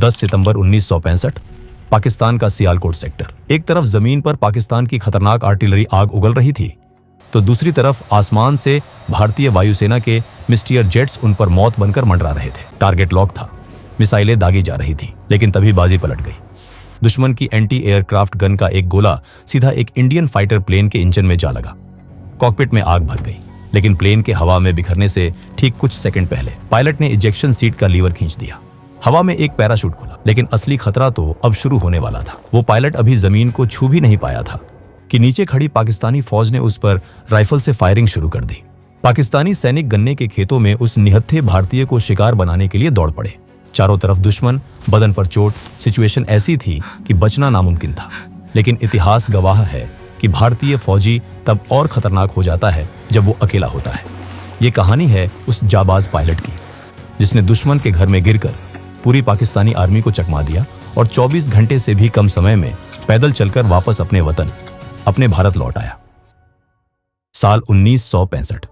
10 सितंबर 1965, पाकिस्तान का सियालकोट सेक्टर। एक तरफ जमीन पर पाकिस्तान की खतरनाक आर्टिलरी आग उगल रही थी, तो दूसरी तरफ आसमान से भारतीय वायुसेना के मिस्टियर जेट्स उन पर मौत बनकर मंडरा रहे थे। टारगेट लॉक था, मिसाइलें दागी जा रही थी, लेकिन तभी बाजी पलट गई। दुश्मन की एंटी एयरक्राफ्ट गन का एक गोला सीधा एक इंडियन फाइटर प्लेन के इंजन में जा लगा। कॉकपिट में आग भर गई, लेकिन प्लेन के हवा में बिखरने से ठीक कुछ सेकंड पहले पायलट ने इजेक्शन सीट का लीवर खींच दिया। हवा में एक पैराशूट खुला, लेकिन असली खतरा तो अब शुरू होने वाला था। वो पायलट अभी जमीन को छू भी नहीं पाया था कि नीचे खड़ी पाकिस्तानी फौज ने उस पर राइफल से फायरिंग शुरू कर दी। पाकिस्तानी सैनिक गन्ने के खेतों में उस निहत्थे भारतीय को शिकार बनाने के लिए दौड़ पड़े। चारों तरफ दुश्मन, बदन पर चोट। सिचुएशन ऐसी थी कि बचना नामुमकिन था, लेकिन इतिहास गवाह है कि भारतीय फौजी तब और खतरनाक हो जाता है जब वो अकेला होता है। ये कहानी है उस जाबाज पायलट की, जिसने दुश्मन के घर में गिरकर पूरी पाकिस्तानी आर्मी को चकमा दिया और 24 घंटे से भी कम समय में पैदल चलकर वापस अपने वतन, अपने भारत लौट आया। साल 1965।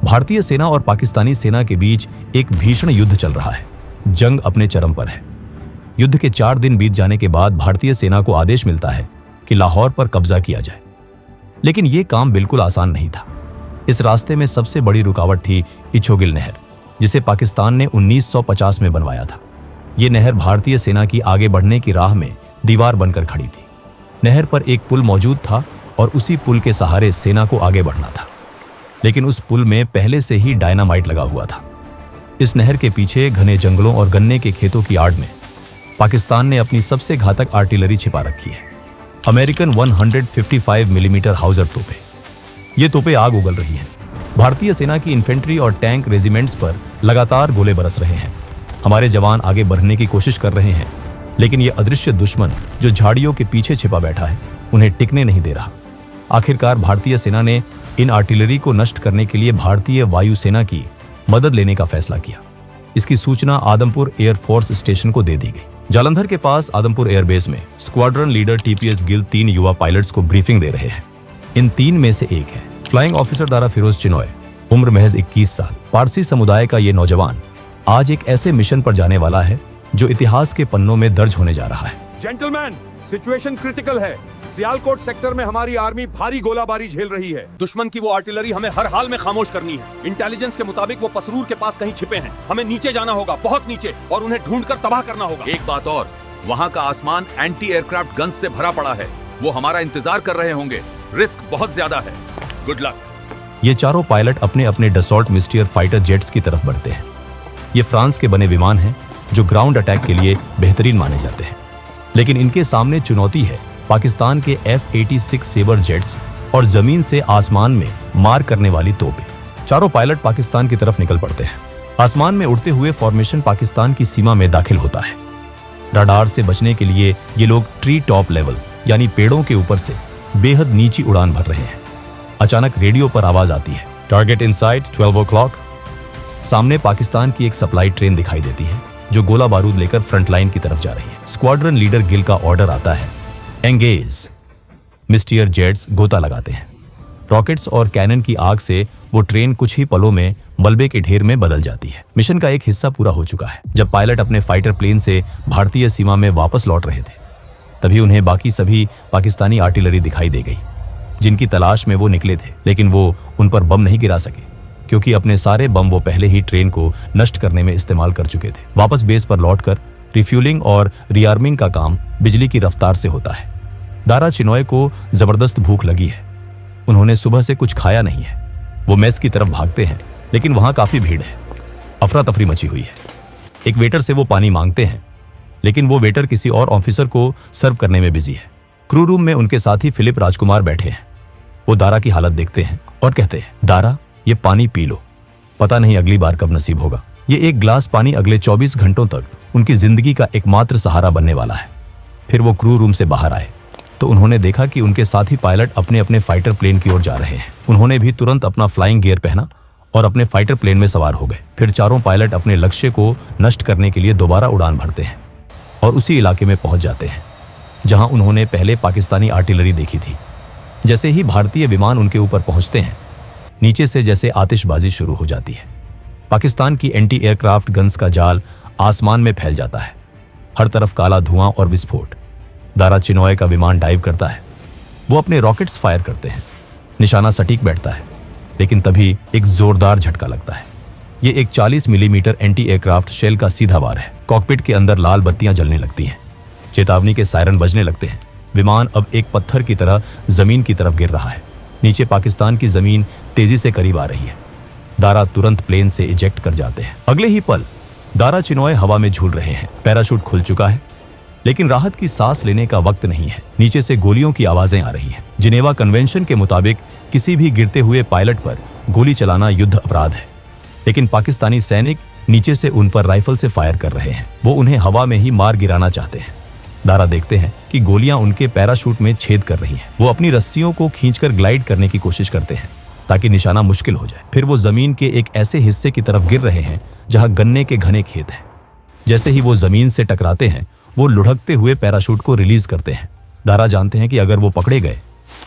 भारतीय सेना और पाकिस्तानी सेना के बीच एक भीषण युद्ध चल रहा है। जंग अपने चरम पर है। युद्ध के 4 दिन बीत जाने के बाद भारतीय सेना को आदेश मिलता है कि लाहौर पर कब्जा किया जाए, लेकिन यह काम बिल्कुल आसान नहीं था। इस रास्ते में सबसे बड़ी रुकावट थी इछोगिल नहर, जिसे पाकिस्तान ने 1950 में बनवाया था। यह नहर भारतीय सेना की आगे बढ़ने की राह में दीवार बनकर खड़ी थी। नहर पर एक पुल मौजूद था और उसी पुल के सहारे सेना को आगे बढ़ना था, लेकिन उस पुल में पहले से ही डायनामाइट लगा हुआ था। इस नहर के पीछे घने जंगलों और गन्ने के खेतों की आड़ में पाकिस्तान ने अपनी सबसे घातक आर्टिलरी छिपा रखी है। अमेरिकन 155 मिलीमीटर हाउजर तोपें। ये तोपें आग उगल रही हैं। भारतीय सेना की इन्फेंट्री और टैंक रेजिमेंट्स पर लगातार गोले बरस रहे हैं। हमारे जवान आगे बढ़ने की कोशिश कर रहे हैं, लेकिन ये अदृश्य दुश्मन जो झाड़ियों के पीछे छिपा बैठा है, उन्हें टिकने नहीं दे रहा। आखिरकार भारतीय सेना ने इन आर्टिलरी को नष्ट करने के लिए भारतीय वायुसेना की मदद लेने का फैसला किया। इसकी सूचना आदमपुर एयरफोर्स स्टेशन को दे दी गई। जालंधर के पास आदमपुर एयरबेस में स्क्वाड्रन लीडर टीपीएस गिल 3 युवा पायलट्स को ब्रीफिंग दे रहे हैं। इन 3 में से एक है फ्लाइंग ऑफिसर दारा फिरोज चिनॉय, उम्र महज 21 साल। पारसी समुदाय का ये नौजवान आज एक ऐसे मिशन पर जाने वाला है जो इतिहास के पन्नों में दर्ज होने जा रहा है। जेंटलमैन, सिचुएशन क्रिटिकल है। सियालकोट सेक्टर में हमारी आर्मी भारी गोलाबारी झेल रही है। दुश्मन की वो आर्टिलरी हमें हर हाल में खामोश करनी है। इंटेलिजेंस के मुताबिक वो पसरूर के पास कहीं छिपे हैं। हमें नीचे जाना होगा, बहुत नीचे, और उन्हें ढूंढकर तबाह करना होगा। एक बात और, वहाँ का आसमान एंटी एयरक्राफ्ट गन्स से भरा पड़ा है। वो हमारा इंतजार कर रहे होंगे। रिस्क बहुत ज्यादा है। Good luck. ये चारों पायलट अपने अपने डसॉल्ट मिस्टियर फाइटर जेट्स की तरफ बढ़ते हैं। ये फ्रांस के बने विमान हैं जो ग्राउंड अटैक के लिए बेहतरीन माने जाते हैं, लेकिन इनके सामने चुनौती है पाकिस्तान के F-86 सेबर जेट्स और जमीन से आसमान में मार करने वाली तोपें। चारों पायलट पाकिस्तान की तरफ निकल पड़ते हैं। आसमान में उड़ते हुए फॉर्मेशन पाकिस्तान की सीमा में दाखिल होता है। रडार से बचने के लिए ये लोग ट्री टॉप लेवल यानी पेड़ों के ऊपर से बेहद नीची उड़ान भर रहे हैं। अचानक रेडियो पर आवाज आती है, टारगेट इनसाइड 12 o'clock। सामने पाकिस्तान की एक सप्लाई ट्रेन दिखाई देती है जो गोला बारूद लेकर फ्रंट लाइन की तरफ जा रही है। स्क्वाड्रन लीडर गिल का ऑर्डर आता है, एंगेज। मिस्टियर जेट्स गोता लगाते हैं। रॉकेट्स और कैनन की आग से वो ट्रेन कुछ ही पलों में मलबे के ढेर में बदल जाती है। मिशन का एक हिस्सा पूरा हो चुका है। जब पायलट अपने फाइटर प्लेन से भारतीय सीमा में वापस लौट रहे थे, तभी उन्हें बाकी सभी पाकिस्तानी आर्टिलरी दिखाई दे गई जिनकी तलाश में वो निकले थे, लेकिन वो उन पर बम नहीं गिरा सके क्योंकि अपने सारे बम वो पहले ही ट्रेन को नष्ट करने में इस्तेमाल कर चुके थे। वापस बेस पर लौटकर रिफ्यूलिंग और रीआर्मिंग का काम बिजली की रफ्तार से होता है। दारा चिनॉय को जबरदस्त भूख लगी है। उन्होंने सुबह से कुछ खाया नहीं है। वो मेस की तरफ भागते हैं, लेकिन वहां काफी भीड़ है। अफरा तफरी मची हुई है। एक वेटर से वो पानी मांगते हैं, लेकिन वो वेटर किसी और ऑफिसर को सर्व करने में बिजी है। क्रू रूम में उनके साथी फिलिप राजकुमार बैठे हैं। वो दारा की हालत देखते हैं और कहते हैं, दारा ये पानी पी लो, पता नहीं अगली बार कब नसीब होगा। ये एक ग्लास पानी अगले 24 घंटों तक उनकी जिंदगी का एकमात्र सहारा बनने वाला है। फिर वो क्रू रूम से बाहर आए तो उन्होंने देखा कि उनके साथी पायलट अपने अपने फाइटर प्लेन की ओर जा रहे हैं। उन्होंने भी तुरंत अपना फ्लाइंग गियर पहना और अपने फाइटर प्लेन में सवार हो गए। फिर चारों पायलट अपने लक्ष्य को नष्ट करने के लिए दोबारा उड़ान भरते हैं और उसी इलाके में पहुंच जाते हैं जहां उन्होंने पहले पाकिस्तानी आर्टिलरी देखी थी। जैसे ही भारतीय विमान उनके ऊपर पहुंचते हैं, नीचे से जैसे आतिशबाजी शुरू हो जाती है। पाकिस्तान की एंटी एयरक्राफ्ट गन्स का जाल आसमान में फैल जाता है। हर तरफ काला धुआं और विस्फोट। दारा चिनॉय का विमान डाइव करता है। वो अपने रॉकेट्स फायर करते हैं। निशाना सटीक बैठता है, लेकिन तभी एक जोरदार झटका लगता है। ये एक 40 मिलीमीटर एंटी एयरक्राफ्ट शेल का सीधा वार है। कॉकपिट के अंदर लाल बत्तियां जलने लगती हैं। चेतावनी के सायरन बजने लगते हैं। विमान अब एक पत्थर की तरह जमीन की तरफ गिर रहा है। नीचे पाकिस्तान की जमीन तेजी से करीब आ रही है। दारा तुरंत प्लेन से इजेक्ट कर जाते हैं। अगले ही पल दारा चिनॉय हवा में झूल रहे हैं। पैराशूट खुल चुका है, लेकिन राहत की सांस लेने का वक्त नहीं है। नीचे से गोलियों की आवाजें आ रही हैं। जिनेवा कन्वेंशन के मुताबिक किसी भी गिरते हुए पायलट पर गोली चलाना युद्ध अपराध है, लेकिन पाकिस्तानी सैनिक नीचे से उन पर राइफल से फायर कर रहे हैं। वो उन्हें हवा में ही मार गिराना चाहते हैं। दारा देखते हैं कि गोलियां उनके पैराशूट में छेद कर रही हैं। वो अपनी रस्सियों को खींचकर ग्लाइड करने की कोशिश करते हैं ताकि निशाना मुश्किल हो जाए। फिर वो जमीन के एक ऐसे हिस्से की तरफ गिर रहे हैं जहां गन्ने के घने खेत हैं। जैसे ही वो जमीन से टकराते हैं, वो लुढ़कते हुए पैराशूट को रिलीज करते हैं। दारा जानते हैं कि अगर वो पकड़े गए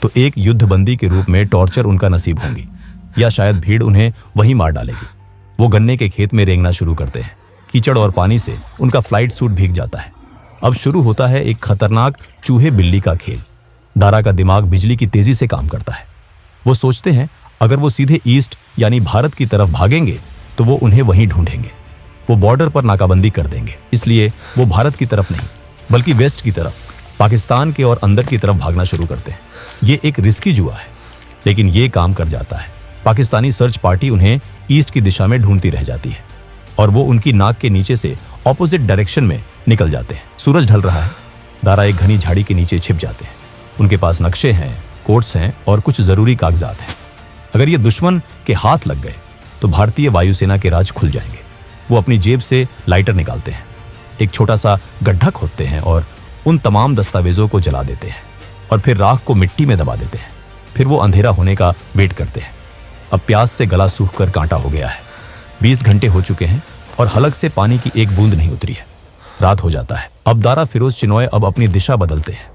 तो एक युद्धबंदी के रूप में टॉर्चर उनका नसीब होंगी, या शायद भीड़ उन्हें वहीं मार डालेगी। वो गन्ने के खेत में रेंगना शुरू करते हैं। कीचड़ और पानी से उनका फ्लाइट सूट भीग जाता है। अब शुरू होता है एक खतरनाक चूहे बिल्ली का खेल। दारा का दिमाग बिजली की तेजी से काम करता है। वो सोचते हैं अगर वो सीधे ईस्ट यानी भारत की तरफ भागेंगे तो वो उन्हें वहीं ढूंढेंगे। वो बॉर्डर पर नाकाबंदी कर देंगे। इसलिए वो भारत की तरफ नहीं, बल्कि वेस्ट की तरफ, पाकिस्तान के और अंदर की तरफ भागना शुरू करते हैं। ये एक रिस्की जुआ है, लेकिन ये काम कर जाता है। पाकिस्तानी सर्च पार्टी उन्हें ईस्ट की दिशा में ढूंढती रह जाती है और वो उनकी नाक के नीचे से ऑपोजिट डायरेक्शन में निकल जाते हैं। सूरज ढल रहा है। दारा एक घनी झाड़ी के नीचे छिप जाते हैं। उनके पास नक्शे हैं, कोड्स हैं और कुछ जरूरी कागजात हैं। अगर ये दुश्मन के हाथ लग गए तो भारतीय वायुसेना के राज खुल जाएंगे। वो अपनी जेब से लाइटर निकालते हैं, एक छोटा सा गड्ढा खोदते हैं और उन तमाम दस्तावेजों को जला देते हैं और फिर राख को मिट्टी में दबा देते हैं। फिर वो अंधेरा होने का वेट करते हैं। अब प्यास से गला सूखकर कांटा हो गया है। 20 घंटे हो चुके हैं और हलक से पानी की एक बूंद नहीं उतरी है। रात हो जाता है। अब दारा फिरोज चिनॉय अब अपनी दिशा बदलते हैं।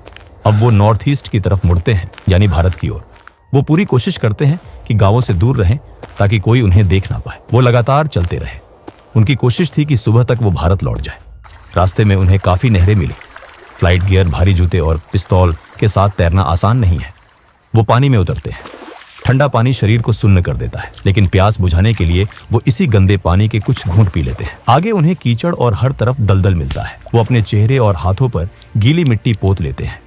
अब वो नॉर्थ ईस्ट की तरफ मुड़ते हैं, यानी भारत की ओर। वो पूरी कोशिश करते हैं कि गांवों से दूर रहें ताकि कोई उन्हें देख ना पाए। वो लगातार चलते रहे। उनकी कोशिश थी कि सुबह तक वो भारत लौट जाए। रास्ते में उन्हें काफी नहरें मिली। फ्लाइट गियर, भारी जूते और पिस्तौल के साथ तैरना आसान नहीं है। वो पानी में उतरते हैं। ठंडा पानी शरीर को सुन्न कर देता है, लेकिन प्यास बुझाने के लिए वो इसी गंदे पानी के कुछ घूंट पी लेते हैं। आगे उन्हें कीचड़ और हर तरफ दलदल मिलता है। वो अपने चेहरे और हाथों पर गीली मिट्टी पोत लेते हैं।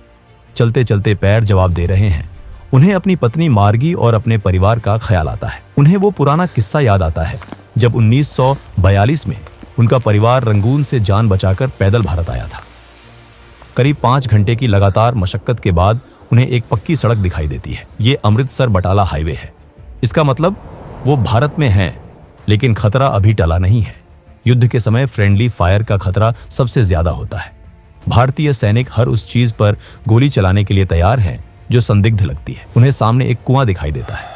चलते चलते पैर जवाब दे रहे हैं। उन्हें अपनी पत्नी मार्गी और अपने परिवार का ख्याल आता है। उन्हें वो पुराना किस्सा याद आता है जब 1942 में उनका परिवार रंगून से जान बचाकर पैदल भारत आया था। करीब 5 घंटे की लगातार मशक्कत के बाद उन्हें एक पक्की सड़क दिखाई देती है। ये अमृतसर बटाला हाईवे है। इसका मतलब वो भारत में हैं, लेकिन खतरा अभी टला नहीं है। युद्ध के समय फ्रेंडली फायर का खतरा सबसे ज्यादा होता है। भारतीय सैनिक हर उस चीज पर गोली चलाने के लिए तैयार हैं जो संदिग्ध लगती है। उन्हें सामने एक कुआं दिखाई देता है।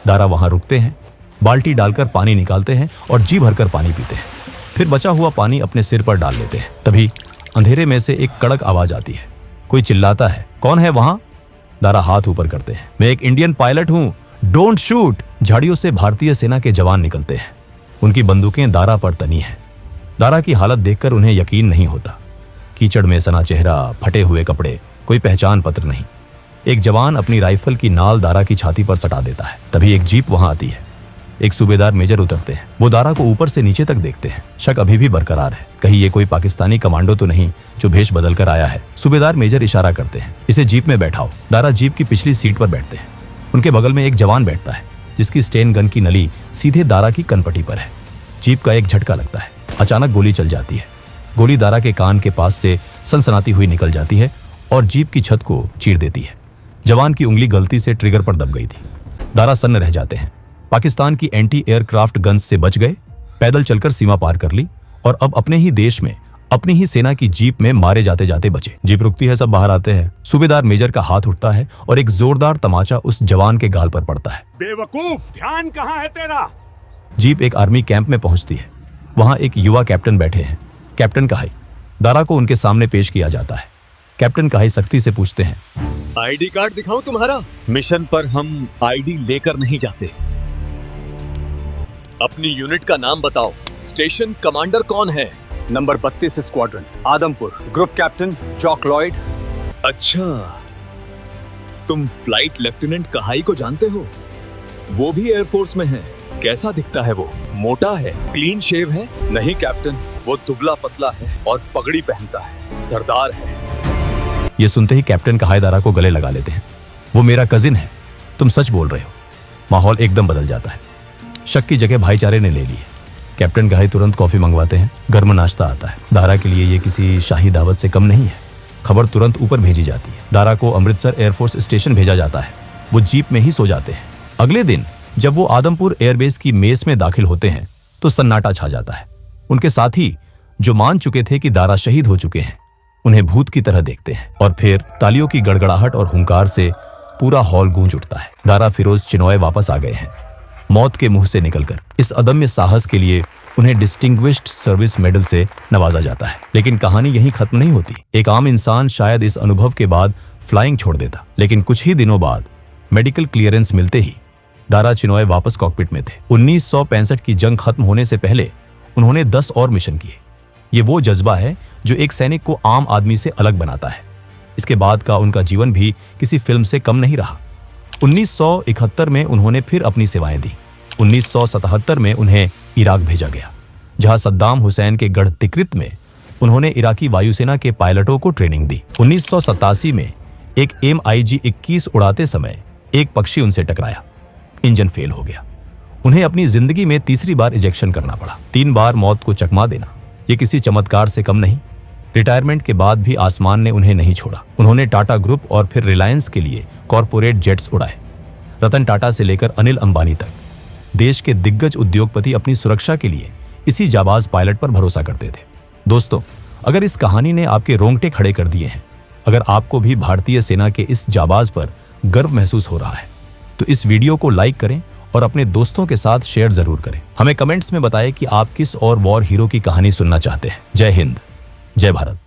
दारा वहां रुकते हैं, बाल्टी डालकर पानी निकालते हैं और जी भरकर पानी पीते हैं। फिर बचा हुआ पानी अपने सिर पर डाल लेते हैं। तभी अंधेरे में से एक कड़क आवाज आती है। कोई चिल्लाता है, कौन है वहां? दारा हाथ ऊपर करते हैं। मैं एक इंडियन पायलट हूं, डोंट शूट। झाड़ियों से भारतीय सेना के जवान निकलते हैं। उनकी बंदूकें दारा पर तनी हैं। दारा की हालत देखकर उन्हें यकीन नहीं होता। कीचड़ में सना चेहरा, फटे हुए कपड़े, कोई पहचान पत्र नहीं। एक जवान अपनी राइफल की नाल दारा की छाती पर सटा देता है। तभी एक जीप वहां आती है। एक सूबेदार मेजर उतरते हैं। वो दारा को ऊपर से नीचे तक देखते हैं। शक अभी भी बरकरार है, कहीं ये कोई पाकिस्तानी कमांडो तो नहीं जो भेष बदल कर आया है। सूबेदार मेजर इशारा करते हैं, इसे जीप में बैठाओ। दारा जीप की पिछली सीट पर बैठते हैं। उनके बगल में एक जवान बैठता है जिसकी स्टेन गन की नली सीधे दारा की कनपटी पर है। जीप का एक झटका लगता है। अचानक गोली चल जाती है। गोली दारा के कान के पास से सनसनाती हुई निकल जाती है और जीप की छत को चीर देती है। जवान की उंगली गलती से ट्रिगर पर दब गई थी। दारा सन्न रह जाते हैं। पाकिस्तान की एंटी एयरक्राफ्ट गन्स से बच गए, पैदल चलकर सीमा पार कर ली और अब अपने ही देश में अपनी ही सेना की जीप में मारे जाते जाते बचे। जीप रुकती है, सब बाहर आते हैं। सूबेदार मेजर का हाथ उठता है और एक जोरदार तमाचा उस जवान के गाल पर पड़ता है। बेवकूफ, ध्यान कहाँ है तेरा? जीप एक आर्मी कैंप में पहुंचती है। वहां एक युवा कैप्टन बैठे हैं। कैप्टन कहाई। दारा को उनके सामने पेश किया जाता है। कैप्टन कहाई सख्ती से पूछते हैं, आईडी कार्ड दिखाओ तुम्हारा। मिशन पर हम आईडी लेकर नहीं जाते। अपनी यूनिट का नाम बताओ। स्टेशन कमांडर कौन है? Number 32 squadron, Adampur, group captain Jock Lloyd. अच्छा, तुम फ्लाइट लेफ्टिनेंट कहाई को जानते हो? वो भी एयरफोर्स में है। कैसा दिखता है वो? मोटा है, क्लीन शेव है? नहीं कैप्टन, वो दुबला पतला है और पगड़ी पहनता है, सरदार है। ये सुनते ही कैप्टन कहाई दारा को गले लगा लेते हैं। वो मेरा कजिन है, तुम सच बोल रहे हो। माहौल एकदम बदल जाता है। शक की जगह भाईचारे ने ले ली है। कैप्टन कहाई तुरंत कॉफी मंगवाते हैं। गर्म नाश्ता आता है। दारा के लिए ये किसी शाही दावत से कम नहीं है। खबर तुरंत ऊपर भेजी जाती है। दारा को अमृतसर एयरफोर्स स्टेशन भेजा जाता है। वो जीप में ही सो जाते हैं। अगले दिन जब वो आदमपुर एयरबेस की मेस में दाखिल होते हैं तो सन्नाटा छा जाता है। उनके साथी जो मान चुके थे कि दारा शहीद हो चुके हैं, उन्हें भूत की तरह देखते हैं और फिर तालियों की गड़गड़ाहट और हुंकार से पूरा हॉल गूंज उठता है। दारा फिरोज चिनॉय वापस आ गए हैं, मौत के मुंह से निकलकर। इस अदम्य साहस के लिए उन्हें डिस्टिंग्विश्ड सर्विस मेडल से नवाजा जाता है। लेकिन कहानी यहीं खत्म नहीं होती। एक आम इंसान शायद इस अनुभव के बाद फ्लाइंग छोड़ देता, लेकिन कुछ ही दिनों बाद मेडिकल क्लियरेंस मिलते ही दारा चिनॉय वापस कॉकपिट में थे। 1965 की जंग खत्म होने से पहले उन्होंने 10 और मिशन किए। ये वो जज्बा है जो एक सैनिक को आम आदमी से अलग बनाता है। इसके बाद का उनका जीवन भी किसी फिल्म से कम नहीं रहा। 1971 में उन्होंने फिर अपनी सेवाएं दी। 1977 में उन्हें इराक भेजा गया, जहां सद्दाम हुसैन के गढ़ तिक्रित में उन्होंने इराकी वायुसेना के पायलटों को ट्रेनिंग दी। 1987 में एक MiG-21 उड़ाते समय एक पक्षी उनसे टकराया। इंजन फेल हो गया। उन्हें अपनी जिंदगी में तीसरी बार इजेक्शन करना पड़ा। 3 बार मौत को चकमा देना ये किसी चमत्कार से कम नहीं। रिटायरमेंट के बाद भी आसमान ने उन्हें नहीं छोड़ा। उन्होंने टाटा ग्रुप और फिर रिलायंस के लिए कॉरपोरेट जेट्स उड़ाए। रतन टाटा से लेकर अनिल अंबानी तक देश के दिग्गज उद्योगपति अपनी सुरक्षा के लिए इसी जाबाज पायलट पर भरोसा करते थे। दोस्तों, अगर इस कहानी ने आपके रोंगटे खड़े कर दिए हैं, अगर आपको भी भारतीय सेना के इस जाबाज पर गर्व महसूस हो रहा है, तो इस वीडियो को लाइक करें और अपने दोस्तों के साथ शेयर जरूर करें। हमें कमेंट्स में बताएं कि आप किस और वॉर हीरो की कहानी सुनना चाहते हैं। जय हिंद, जय भारत।